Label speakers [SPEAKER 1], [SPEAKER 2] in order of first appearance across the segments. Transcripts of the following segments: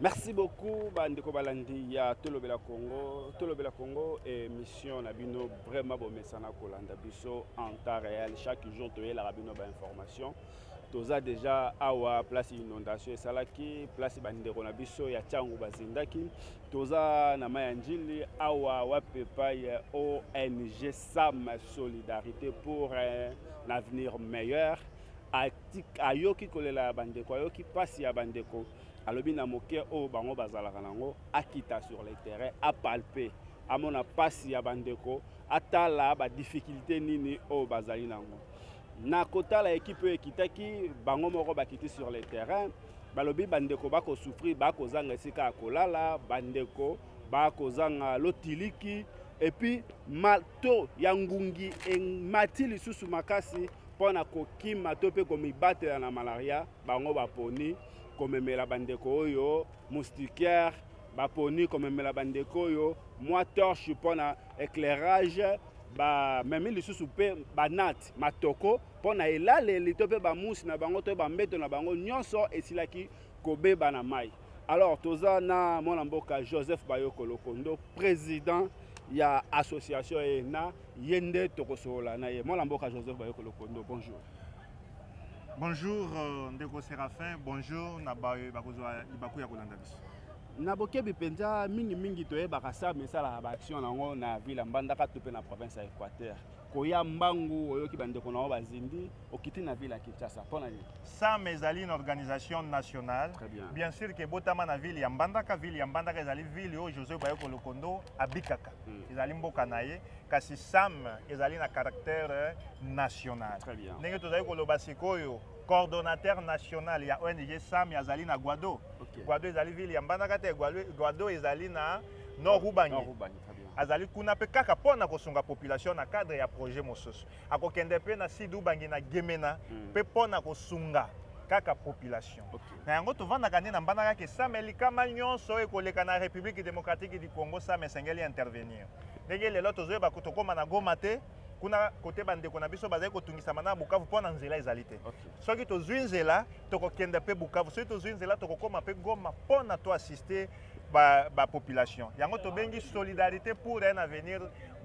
[SPEAKER 1] Merci beaucoup, Bandeko Balandi, ya Tolobela Congo. Tolobela Congo est mission Nabino vraiment bon messana Kolanda Biso en temps réel. Chaque jour, tu as la Rabino information. Toza déjà awa place inondation esalaki place bandeko na biso ya Tchangu bazindaki. Toza na mayanjili awa wapepa ya ONG SAM Solidarité pour un avenir meilleur. Ayoki kolela bandeko, ayoki pasi ya bandeko. Alobi na moke o bango bazalaka nango akita sur le terrain a palper amona pasi ya bandeko atala ba difficulté nini o bazali nango na kotala équipe ekitaki bango moko bakiti sur le terrain balobi bandeko bako souffrir bako zanga esika akolala bandeko bako zanga lotiliki et puis mato ya ngungi mati lisusu makasi pona kokima to pe komibatela na malaria bango baponi komemela bandeko oyo moustiquaire baponi komemela bandeko oyo moi torche pona éclairage ba memi lisusu pe banat matoko pona elaleli to pe bamusi na bango to bambeto na bango nyonso esilaki kobeba na mai. Alors toza na mwana mboka Joseph Bayoko Lokondo, président ya association ENA yende tokosola na ye. Mwana mboka Joseph Bayoko Lokondo, bonjour.
[SPEAKER 2] Bonjour Ndeko Séraphin, bonjour Nabaye bakozwa libaku ya kolanda biso.
[SPEAKER 1] Na bokebi penza mingi toyebaka sa mesala ba action nango na ville Mbandaka to pe na province ya Équateur. Koya mbangu oyoki bandeko na bazindi okiti na ville ya Kinshasa. Pona ni
[SPEAKER 2] SAM ezali une organisation nationale. Bien sûr que botama na ville ya Mbandaka, ville ya Mbandaka ezali ville o Joseph Bayoko Lokondo abikaka. Ezali mboka na ye kasi SAM ezali na caractère national.
[SPEAKER 1] Très bien.
[SPEAKER 2] Ndenge tozali koloba sikoyo coordonnateur national ya ONG SAM yazali na Guado.
[SPEAKER 1] Okay.
[SPEAKER 2] Guado ezali ville ya Mbandaka te Guado ezali na Nord Ubangi. Azali kuna pe kaka pona kosunga population na cadre ya projet mosusu. Akokende pe na Sud Ubangi na Gemena pe pona kosunga kaka population. Na yango tovandaka nde na Mbandaka ke SAM elikama nyonso ekoleka na République démocratique du Congo SAM esengeli intervenir. Ndenge lelo tozoyeba kotokoma na Goma te kuna kote bandeko na biso bazali kotungisama na Bukavu pona nzela ezali te. Soki tozwi nzela tokokende pe Bukavu, soki tozwi nzela tokokoma pe Goma pona to assister ba population. Yango tobengi solidarité pour un avenir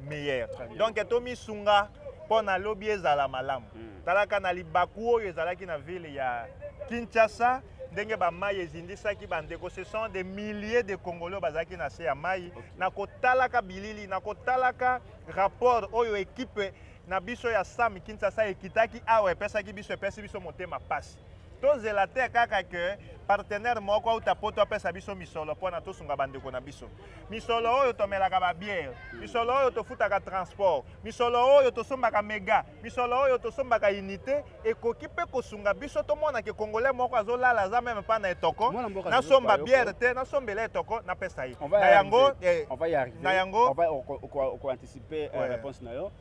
[SPEAKER 2] meilleur. Donc tomi sunga pona lobby ezala malamu. Talaka na libaku oyo ezalaki na ville ya Kinshasa ndenge ba mai ezindisaki bandeko, ce sont des milliers de Congolais bazaki na se ya mai na kotalaka bilili na kotalaka rapport oyo équipe na biso ya SAM Kinshasa ekitaki awa epesaki biso motema pasi. Tozela te kaka ke partenaire moko auta poto apesa biso misolo pona tosunga bandeko na biso. Misolo oyo tomelaka ba bière, misolo oyo tofutaka transport, misolo oyo tosombaka mega, misolo oyo tosombaka unité ekoki pe kosunga biso tomona ke congolais moko azolala za même pas na etoko na somba bière te na sombela etoko na pesa yi.
[SPEAKER 1] Na yango on va y arriver.
[SPEAKER 2] Na yango
[SPEAKER 1] on va anticiper réponse na yo.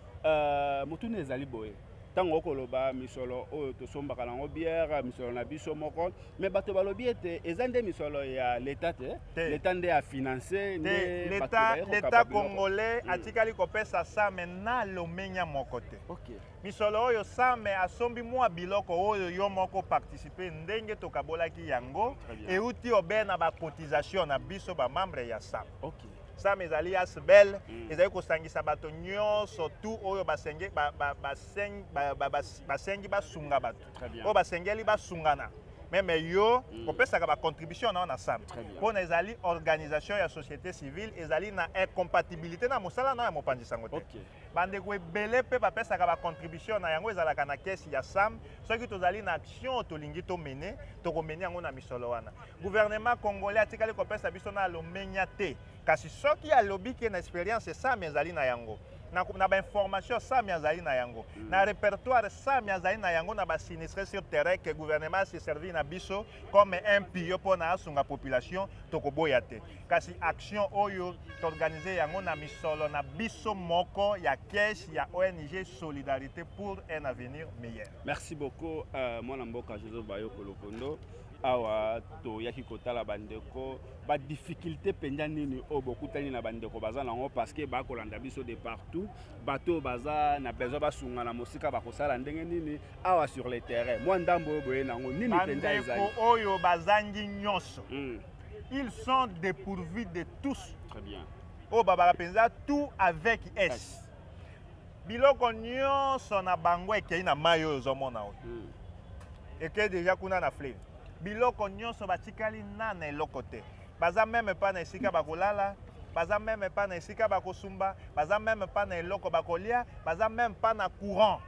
[SPEAKER 1] Mutune ezali boye. Tango koloba misolo oyo tosombaka nango bière misolo na biso moko mais bato balobi ete ezande misolo ya l'état te l'état nde a financé
[SPEAKER 2] l'état congolais atikali kopesa SAM na lomenya moko te. Misolo oyo SAM asombi mwa biloko oyo yo moko participer ndenge tokabolaki yango euti obena ba cotisation na biso ba membre ya SAM. SAM ezali asbel ezali kosangisa bato nyonso tu oyo basengi basunga bato oyo basengeli basungana meme yo kopesaka ba contribution na SAM pona ezali organisation ya société civile ezali na incompatibilité na mosala na ya mopanzi sango te bandeko ebele pe bapesaka ba contribution na yango ezalaka na caisse ya SAM soki tozali na action tolingi tomene tokomeni yango na misolo wana gouvernement congolais atikali kopesa biso na lomenya te kasi soki alobi ke na expérience SAM ezali na yango na ba information SAM ezali na yango na répertoire SAM ezali na yango na ba sinistré sur terrain que gouvernement se servi na biso comme un pio pona asunga population tokoboya te kasi action oyo t'organiser yango na misolo na biso moko ya caisse ya ONG Solidarité pour un avenir meilleur.
[SPEAKER 1] Merci beaucoup mwana mboka Joseph Bayoko Lokondo. Awa to yaki kotala bandeko ba difficulté penja nini o bokutani na bandeko baza nango parce que ba kolanda biso de partout bato baza na besoin basunga na mosika bakosala ndenge nini awa sur le terrain moi ndambo boye nango nini penja ezali
[SPEAKER 2] oyo bazangi nyonso ils sont dépourvus de tous.
[SPEAKER 1] Très bien.
[SPEAKER 2] Oh baba penza tout avec S. Biloko nyonso na bango ekei na mai oyo ozomona oyo. Ekei déjà kuna na fleuve. Biloko nyonso batikali nana eloko te. Baza même pas na esika bakolala, baza même pas na esika bakosumba, baza même pas na eloko bakolia, baza même pas na courant.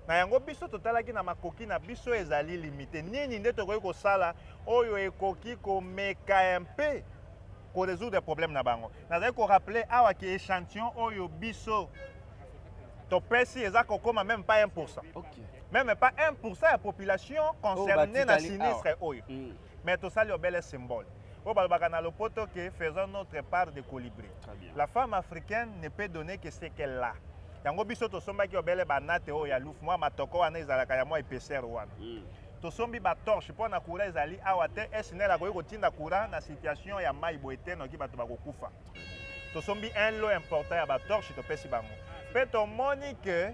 [SPEAKER 2] Na yango biso totalaki na makoki na biso ezali limité. Nini nde tokoki kosala oyo ekoki komeka un peu ko résoudre problème na bango. Nazali ko rappeler awa ki échantillon oyo biso topesi eza kokoma même pas 1%.
[SPEAKER 1] Okay.
[SPEAKER 2] Même pas 1% de la population concernée dans le sinistre. Mais tout ça, c'est un bel symbole. Faisons notre part de colibri. La femme africaine ne peut donner que ce qu'elle a. Yango biso to somba ki obele banate o ya lufu moi matoko wana ezalaka ya moi épaisseur wana. To sombi ba torche pour na courant ezali awa te esine la ko tinda courant na situation ya mai boete no ki bato bakokufa. To sombi un lot important ya ba torche to pesi bango. Pe to moni que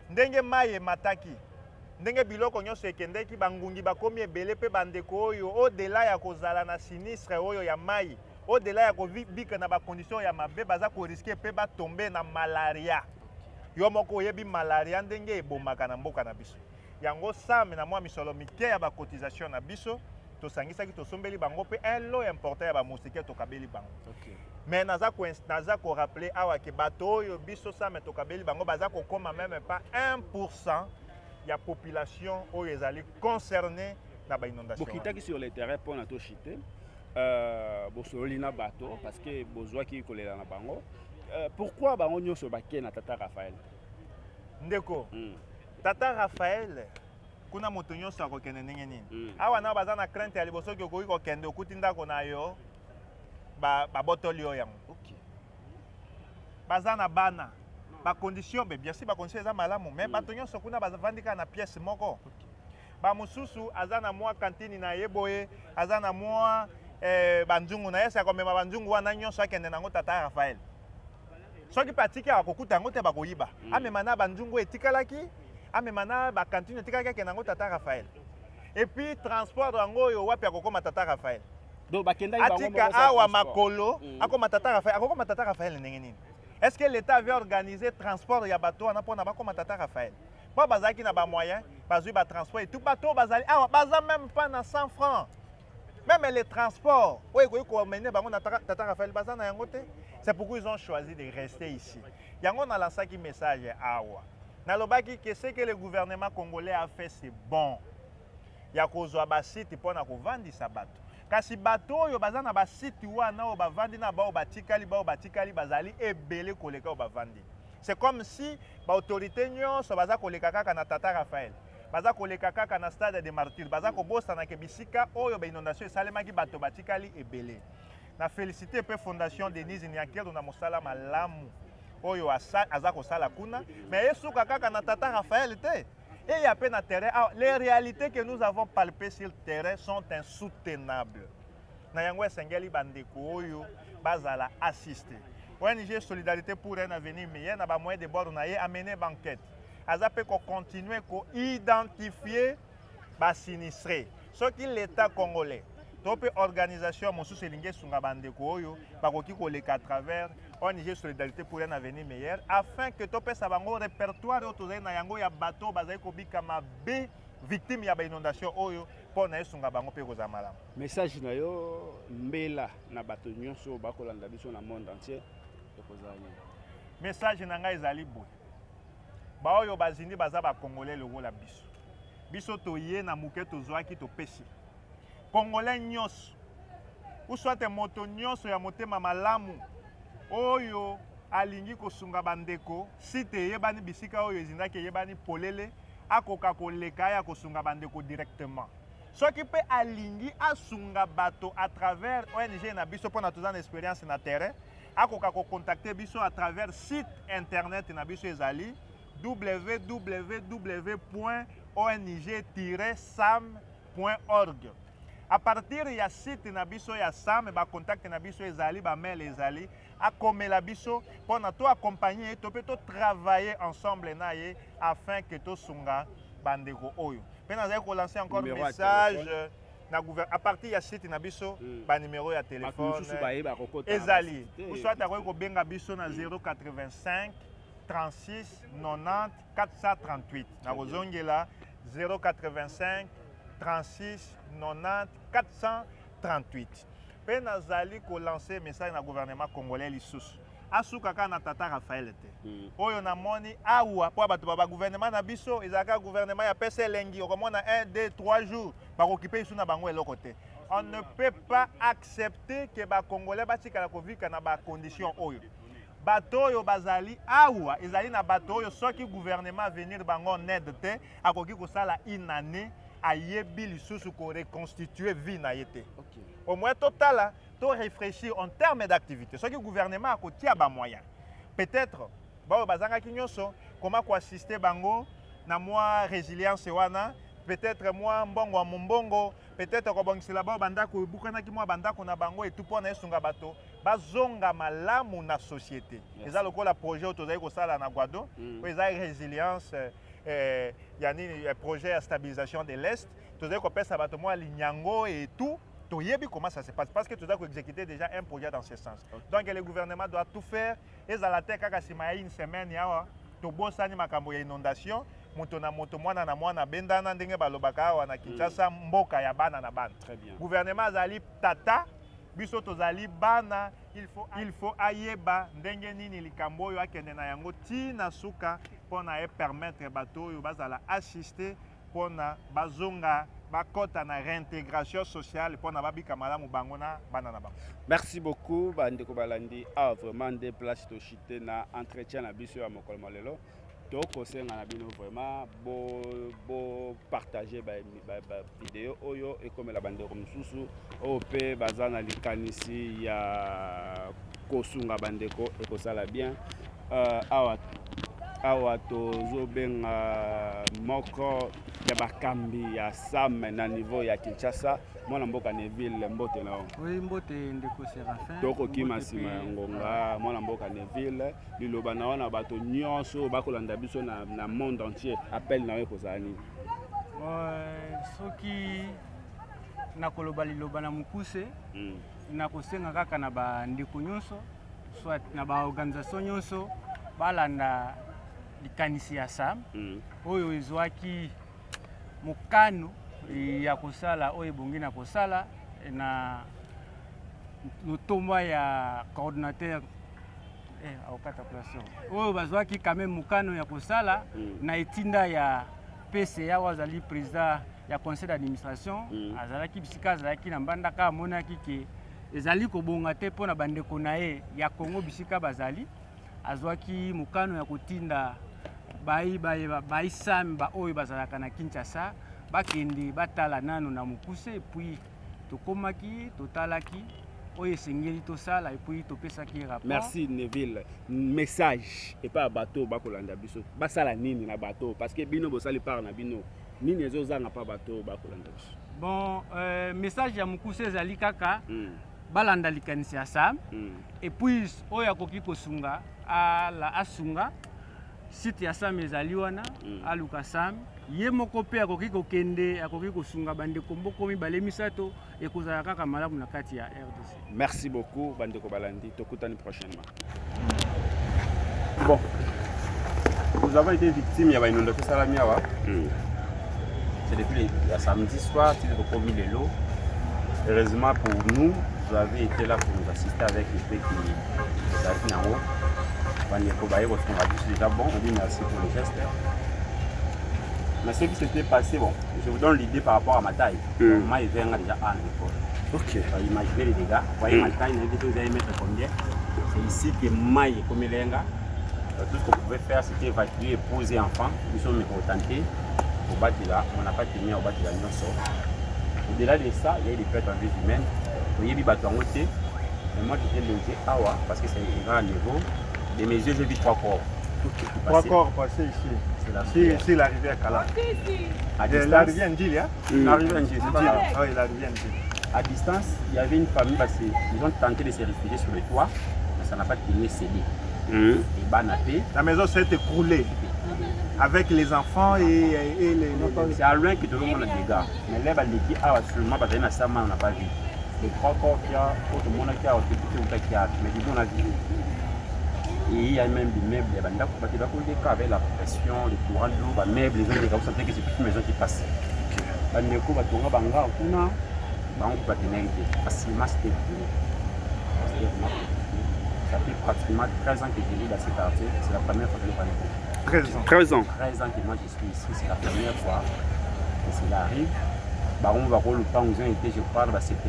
[SPEAKER 2] ndenge mai mataki ndenge biloko nyonso ekendeki bangungi bakomi ebele pe bandeko oyo au-delà ya kozala na sinistre oyo ya mai au-delà ya kobika na bacondition ya mabe baza koriske pe batombe na malaria. Yo moko oyebi malaria ndenge ebomaka na mboka na biso. Yango same na mwa misolo mike ya bacotisation na biso tosangisaki tosombeli bango pe un lot important ya bamosike tokabeli bango. Mais naza ko rappeler awa ke bato oyo biso same tokabeli bango baza kokoma même pas 1% ya population oyo ezali concernée na ba inondation.
[SPEAKER 1] Bokitaki sur le terrain pour na to chiter bosololi na bato parce que bozwa ki kolela na bango. Pourquoi bango nyonso bakena na Tata Raphaël?
[SPEAKER 2] Ndeko. Tata Raphaël kuna moto nyonso akokende ndenge nini. Awa na baza na crainte ya liboso ki okoki kokende okuti ndako na yo ba botoli oyo yango. OK. Baza na bana. Ba condition bien sûr ba condition eza malamu mais bato nyonso kuna bazavandika na pièce moko. Ba mususu azana mwa kantini na yeboye azana mwa banzungu na yesa komema banzungu wana nyonso akende nango Tata Raphaël. Soki patiki akokuta yango te bakoyiba. Amema na banzungu etikalaki, amema na ba kantine etikaki akende nango Tata Raphaël. Et puis transport yango yo wapi akokoma Tata Raphaël.
[SPEAKER 1] Donc bakenda ibango
[SPEAKER 2] atika awa makolo akoma Tata Raphaël akokoma Tata Raphaël ndenge nini? Est-ce que l'État avait organisé transport ya bateau en apona ba comme Tata Raphaël? Pas bazaki na ba moyen, bazui ba transport et tout bateau bazali ah baza même pas na 100 francs. Même les transports, oui ko mener bango na Tata Raphaël baza na yango te. C'est pourquoi ils ont choisi de rester ici. Yango na lansaki message awa. Na lobaki que ce que le gouvernement congolais a fait c'est bon. Ya kozwa ba site pona ko vandisa bato. Kasi bato oyo baza na ba site wana o bavandi na bao batikali bazali ebele koleka o bavandi. C'est comme si ba autorité nyonso baza koleka kaka na Tata Raphaël. Baza koleka kaka na stade de martyrs. Baza ko bosa na ke bisika oyo ba inondation esalemaki bato batikali ebele. Na félicité pe fondation Denise Nyakero na mosala malamu oyo aza kosala kuna mais esuka kaka na Tata Raphaël te. Et il y a peine à terrain. Alors, les réalités que nous avons palpées sur le terrain sont insoutenables. Nayango Sengeli Bandeko Oyo Bazala assisté. ONG Solidarité pour un avenir meilleur n'a pas moyen de bord na amener banquette. Azape ko continuer ko identifier ba sinistré. Ce qui l'État congolais. Top organisation mosu selinge sunga bandeko oyo bakoki ko leka à travers ONG Solidarité pour un avenir meilleur afin que topé sa bango répertoire autozai na yango ya bateau bazai ko bikama be victime ya ba inondation oyo pona esunga bango pe koza malamu.
[SPEAKER 1] Message na yo mbela na bato nyonso bakolanda biso na monde entier tokozali.
[SPEAKER 2] Message na ngai ezali boy. Ba oyo bazindi baza ba congolais lokola biso. Biso toye na muke tozwaki topesi. Congolais nyonso ou soit moto nyonso ya motema malamu oyo alingi kosunga bandeko site yebani bisika oyo ezindaki yebani polele akoka koleka ya kosunga bandeko directement soki pe alingi asunga bato à travers ONG na biso pona tozana expérience na terrain akoka ko contacter biso à travers site internet na biso ezali www.ong-sam.org. À partir ya site na biso ya SAM ba contact na biso ezali ba mail ezali akomela biso pona to accompagner to pe to travailler ensemble na ye afin que to sunga bandeko oyo. Pe na ko lancer encore message à partir ya site na biso ba numéro ya téléphone
[SPEAKER 1] ezali
[SPEAKER 2] ezali soit akoki kobenga biso na 085 36 90 438 nakozongela 085 36 90 438 mpe nazali kolancer message na gouvernement congolais lisusu asuka kaka na tata Raphaël te oyo namoni awa po bato ba gouvernement na biso ezalaka gouvernement ya pesa elengi okomona 1 2 3 jours bakokipe isu na bango eloko te. On ne peut pas accepter que ba congolais batikala kovika na ba condition oyo bato oyo bazali awa ezali na bato oyo soki gouvernement venir bango ned te akoki kosala une année ayebi lisusu ko reconstituer vie na yete. Au moins total to réfléchir en termes d'activité. Ce que le gouvernement a côté à moyen. Peut-être ba bazanga kinyoso comment ko assister bango na moi résilience wana peut-être moi mbongo mbongo peut-être ko bongisela ba banda ko bukana ki moi banda ko na bango et tout pour na esunga bato bazonga malamu na société. Eza lokola projet autozali ko sala na Guado, eza résilience yani projet à stabilisation de l'Est, tozali ko pesa bato moi linyango et tout. Comment ça se passe parce que tu dois exécuter déjà un projet dans ce sens. Donc le gouvernement doit tout faire. Et à la tête, quand il une semaine, il y a inondation.
[SPEAKER 1] Très bien.
[SPEAKER 2] Gouvernement zali tata, biso tozali bana, il faut ayeba ndenge nini likambo yo akende na yango tina suka pona permettre bato yo bazala assister pona bazonga bakota na réintégration sociale pour na babika malamu bangona banana bango.
[SPEAKER 1] Merci beaucoup bandeko balandi a vraiment des places to chité na entretien na biso ya mokolo malelo to kosenga na bino vraiment bo partager ba vidéo oyo et comme la bandeko mususu ope bazana likanisi ya kosunga bandeko et kosala bien awa tozobenga moko ya bakambi ya Sam na niveau ya Kinshasa mwana mboka Neville mbote na
[SPEAKER 3] oui mbote ndeko Séraphin
[SPEAKER 1] toko kima sima ya ngonga mwana mboka Neville liloba na wana bato nyonso bakolanda biso na monde entier appel na we kozani
[SPEAKER 3] soki nakoloba liloba na mukuse nakosenga kaka na ba ndeko nyonso soit na ba organisation nyonso balanda likanisi ya Sam oyo ezwaki mukano ya kosala oyo bongi na kosala na lotomba ya coordinateur aokata place oyo bazwaki quand même mukano ya kosala na etinda ya PCA wazali président ya conseil d'administration azalaki bisika azalaki na mbandaka amonaki ke ezali kobonga te mpona bandeko na ye ya Congo bisika bazali azwaki mukano ya kotinda bai Sam ba oyo bazalaka na Kinshasa bakende batala nano na mukuse et puis tokomaki totalaki oyo esengeli tosala et puis topesaki rapport.
[SPEAKER 1] Merci Neville. Message et pas bateau bakolanda biso basala nini na bateau parce que bino bosali par na bino nini ezozanga pa bateau bakolanda biso.
[SPEAKER 3] Bon message ya mukuse ezali kaka balanda likanisi ya Sam et puis oyo akoki kosunga ala asunga site ya Sam ezali wana aluka Sam ye moko pe akoki kokende akoki kosunga bandeko mboko mibale misato ekozala kaka malamu na kati ya RDC.
[SPEAKER 1] Merci beaucoup bandeko balandi tokutani prochainement. Bon,
[SPEAKER 4] nous avons été victimes ya inondation salamiawa. C'est depuis le samedi soir qu'ils ont commis les lots. Heureusement pour nous, vous avez été là pour nous assister avec les faits qui nous a dit en haut. Déjà bon, on dit merci pour le geste. Mais ce qui s'était passé, bon, je vous donne l'idée par rapport à ma taille. Moi, il vient déjà à l'école.
[SPEAKER 1] Ok.
[SPEAKER 4] Imaginez les dégâts. Vous voyez ma taille, vous allez mettre combien? C'est ici que maille est comme l'enga. Tout ce qu'on pouvait faire, c'était évacuer, poser enfants. Nous sommes contentés au Batila. On n'a pas tenu au Batila. Au-delà de ça, il y a des pertes en vie humaine. Vous voyez, les bateaux en côté. Mais moi, j'étais logé à Awa parce que c'est un grand niveau. De mes yeux, j'ai vu 3 corps.
[SPEAKER 2] Okay. 3 corps passés ici. C'est la rivière Kala. La rivière Ndili, hein?
[SPEAKER 4] La rivière Ndili, c'est pas là.
[SPEAKER 2] Oui, la rivière Ndili.
[SPEAKER 4] À distance, il y avait une famille parce qu'ils ont tenté de se réfugier sur le toit, mais ça n'a pas tenu cédé.
[SPEAKER 2] La maison s'est écroulée avec les enfants et les...
[SPEAKER 4] C'est à loin que tout le monde a des dégâts. Mais là, il y a seulement parce qu'on n'a pas vu. Les 3 corps qui a, tout le monde qui a occupé qui a, mais du coup on a vu. Et il y a même des meubles, il y a des cas avec la pression, les courants de l'eau, les meubles, les autres, vous sentez que c'est plus une maison qui passe. Les coups, on va banga, on peut tenir facilement c'était ça fait pratiquement 13 ans que je vis dans ce quartier, c'est la première fois que je parle.
[SPEAKER 1] 13 ans.
[SPEAKER 4] 13 ans que moi je suis ici, c'est la première fois que cela arrive. On va voir le temps où ils ont été, je parle, c'était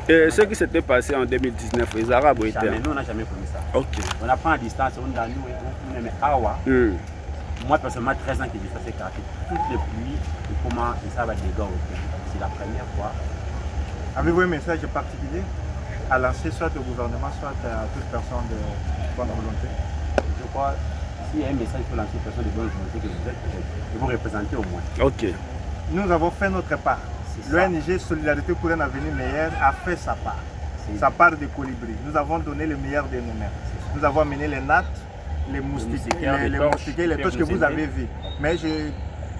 [SPEAKER 1] et ce qui s'était passé en 2019, les Arabes étaient.
[SPEAKER 4] Jamais, nous on n'a jamais connu ça.
[SPEAKER 1] Ok.
[SPEAKER 4] On apprend à distance, on a nous, on aime Awa. Moi personnellement, 13 ans que je suis dans ce quartier, toutes les pluies, et comment ça va des dégâts. C'est la première fois.
[SPEAKER 2] Avez-vous un message particulier à lancer soit au gouvernement, soit à toute personne de bonne volonté?
[SPEAKER 4] Je crois, s'il y a un message pour lancer aux personnes de bonne volonté que vous êtes, que vous représentez au moins.
[SPEAKER 1] Ok.
[SPEAKER 2] Nous avons fait notre part. L'ONG Solidarité pour un avenir meilleur a fait sa part. Sa part de colibri. Nous avons donné le meilleur de nous-mêmes. Nous avons amené les nattes, les moustiquaires, les torches que vous avez vues. Mais je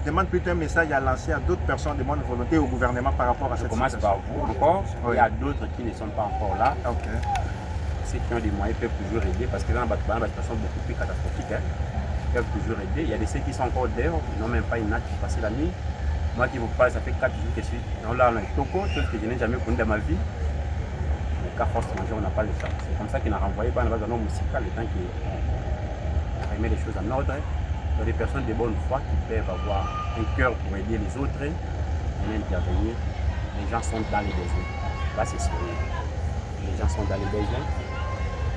[SPEAKER 2] demande plutôt un message à lancer à d'autres personnes de bonne volonté au gouvernement par rapport à cette situation.
[SPEAKER 4] Je commence par vous encore. Il y a d'autres qui ne sont pas encore là.
[SPEAKER 2] Okay.
[SPEAKER 4] Ceux qui ont des moyens peuvent toujours aider parce que dans la situation beaucoup plus catastrophique, ils peuvent toujours aider. Il y a des ceux qui sont encore dehors, ils n'ont même pas une natte pour passer la nuit. Moi qui vous parle, ça fait 4 jours que je suis là, on a Toko, chose que je n'ai jamais connue dans ma vie. Mais qu'à force de manger, on n'a pas le temps. C'est comme ça qu'il a renvoyé par un homme musical, le temps qu'il remet les choses en ordre. Il y a des personnes de bonne foi qui peuvent avoir un cœur pour aider les autres et intervenir. Les gens sont dans les besoins. Là, c'est sérieux. Les gens sont dans les besoins.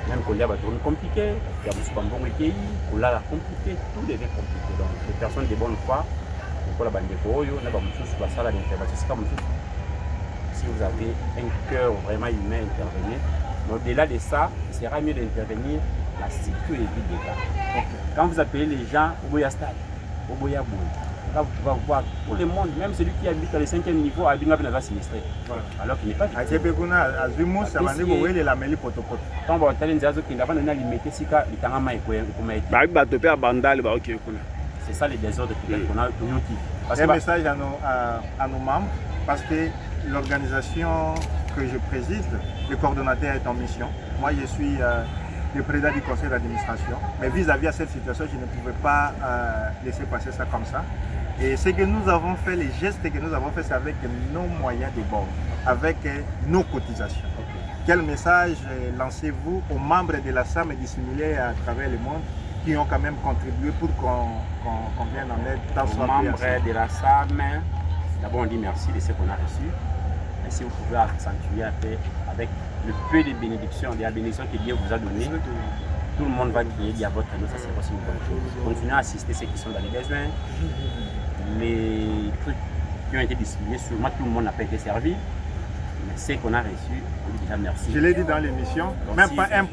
[SPEAKER 4] Même quand il y a des choses compliquées, il y a des choses compliquées, tout devient compliqué. Donc, les personnes de bonne foi, si vous avez un cœur vraiment humain, intervenir. Mais au-delà de ça, il sera mieux d'intervenir la sécurité des gars. Quand vous appelez les gens au Boya Stade, au Boya Boy, là vous pouvez voir tout le monde, même celui qui habite à le 5e niveau, à Binga Binava sinistré. Alors qu'il n'est pas
[SPEAKER 2] victime. À Zumou, ça va dire que la mêlée potopoto.
[SPEAKER 4] Quand vous avez un qui n'a pas donné limité, c'est qu'il y a un maïko. C'est ça les désordres qu'on a.
[SPEAKER 2] Un message à nos membres, parce que l'organisation que je préside, le coordonnateur est en mission. Moi, je suis le président du conseil d'administration. Mais vis-à-vis de cette situation, je ne pouvais pas laisser passer ça comme ça. Et ce que nous avons fait, les gestes que nous avons fait, c'est avec nos moyens de bord, avec nos cotisations. Quel message lancez-vous aux membres de la SAM dissimulés à travers le monde qui ont quand même contribué pour qu'on vienne en aide dans
[SPEAKER 4] aux membres de la SAM, d'abord on dit merci de ce qu'on a reçu. Et si vous pouvez accentuer un peu avec le peu de bénédictions, des bénédictions que Dieu vous a données, tout le monde va crier à votre nom, ça c'est aussi une bonne chose. Continuez à assister ceux qui sont dans les besoins. Les trucs qui ont été distribués, sûrement tout le monde n'a pas été servi. Mais ce qu'on a reçu, on dit déjà merci.
[SPEAKER 2] Je l'ai dit dans l'émission, même pas 1%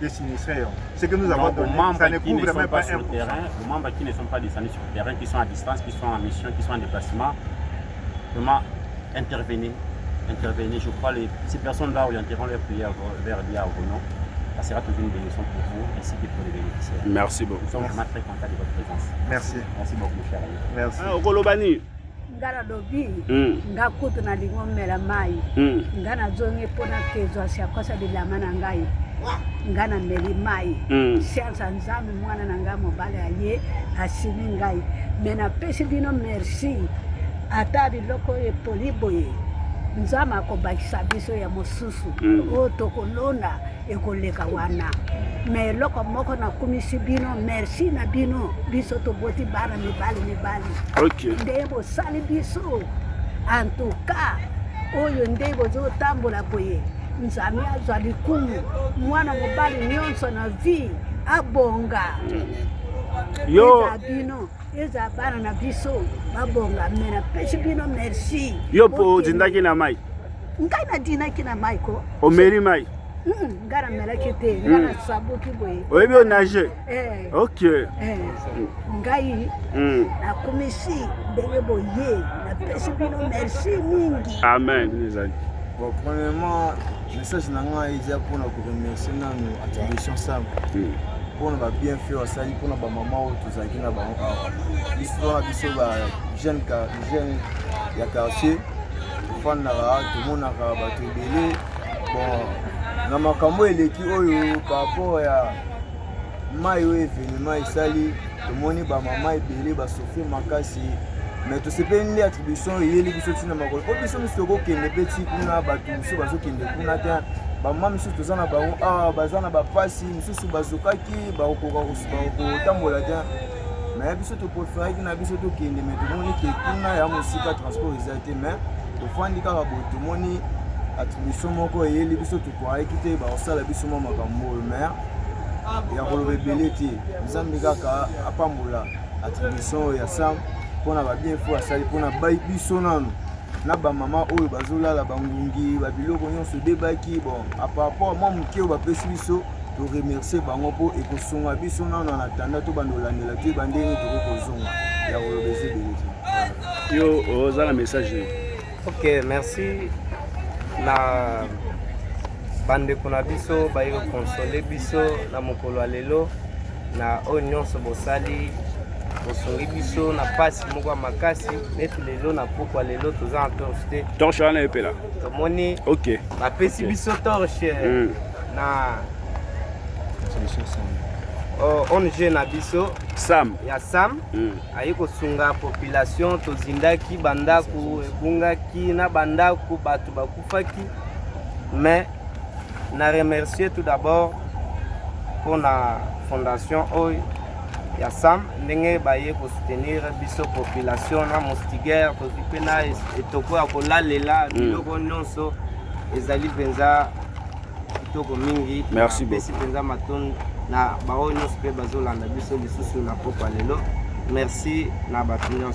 [SPEAKER 2] des sinistrés. Ce que nous avons donné, ça ne couvre même pas 1%.
[SPEAKER 4] Les membres qui ne sont pas descendus sur le terrain, qui sont à distance, qui sont en mission, qui sont en déplacement, vraiment intervenez. Je crois que ces personnes-là orienteront leur prière vers Dieu au nom. Ça sera toujours une bénédiction pour vous ainsi que pour les bénéficiaires.
[SPEAKER 1] Merci beaucoup.
[SPEAKER 4] Nous sommes vraiment très contents de votre présence.
[SPEAKER 2] Merci.
[SPEAKER 4] Merci beaucoup, cher ami.
[SPEAKER 2] Merci.
[SPEAKER 1] Okolobani.
[SPEAKER 5] Ngara dobi ngakutu na lingomela mai ngana zonge pona kezo sia kosa bilama na ngai ngana meli mai sianza nzambe mwana na ngamo bale aye asimi ngai mena pesi bino merci atari loko e poliboye nzama ko bakisa biso ya mosusu o tokolona ekoleka wana me loko moko na kumisi bino merci na bino biso to boti bana mibali
[SPEAKER 1] okay
[SPEAKER 5] ndebo sali biso en tout cas oyo ndebo zo tambola boye nzami azwa likumu mwana mobali nyonso na vie abonga yo bino eza bana na biso babonga mena pesi bino merci
[SPEAKER 1] yo po dindaki na mai
[SPEAKER 5] ngai na dinaki na mai ko
[SPEAKER 1] omeri mai
[SPEAKER 5] ngara melakete ngara sabuki boye
[SPEAKER 1] oyebi onage ok
[SPEAKER 5] ngai na komisi ndenge boye na pesi bino merci mingi
[SPEAKER 1] amen.
[SPEAKER 6] Bon, premièrement, le message n'a pas été pour nous remercier dans notre attribution SAM. pour na ba bienfait wasali pour na ba maman tozaki na bango awa biso ba jeune ya quartier ofandaka tomonaka bato ebele bon na makambo eleki oyo par rapport ya mai oyo événement esali tomoni bamama ebele basofe makasi mais tosepeli nde attribution eyeli biso ntina makolo po biso miso tokokende mpe ti kuna bato mosusu bazokende kuna te bamama misusu toza na bango awa baza na bapasi misusu bazokaki bakotambola te mais biso topreferaki na biso tokende mais tomoni ke kuna ya mosika transport eza te mais tofandi kaka boye tomoni attribution moko eyeli biso tokwayaki te bakosala biso mwa makambo oyo mais ya koloba ebele te nzambe kaka apambola attribution oyo ya sam mpona babienfo asali mpona biso nano na bamama oyo bazolala bangungi babiloko nyonso debaki bon aparapport mwa moke oyo bapesi biso toremercie bango mpo ekosonga biso nano na tanda to bandolandela toyeba ndenge tokokozonga ya koloba eza ebele te
[SPEAKER 1] yo oza na message.
[SPEAKER 7] Ok, merci na bandeko na biso baye konsole biso na mokolo ya lelo na oyo nyonso bosali bosongi biso na pasi moko ya makasi neti lelo na pokwa lelo toza na torche te
[SPEAKER 1] Torche wana epela
[SPEAKER 7] tomoni
[SPEAKER 1] ok
[SPEAKER 7] bapesi biso torche na ONG na biso
[SPEAKER 1] Sam
[SPEAKER 7] ya Sam aye kosunga population tozindaki bandako ebungaki na bandako bato bakufaki mais na remercier tout d'abord pour la fondation oyo ya Sam ndenge baye kosoutenir biso population na mostiguer tozwi mpe na etoko ya kolalela biloko nyonso ezali mpenza kitoko mingi.
[SPEAKER 1] Merci
[SPEAKER 7] beaucoup mpenza matondo na baoyo nyonso mpe bazolanda biso lisusu na pokwa lelo merci na bato nyonso.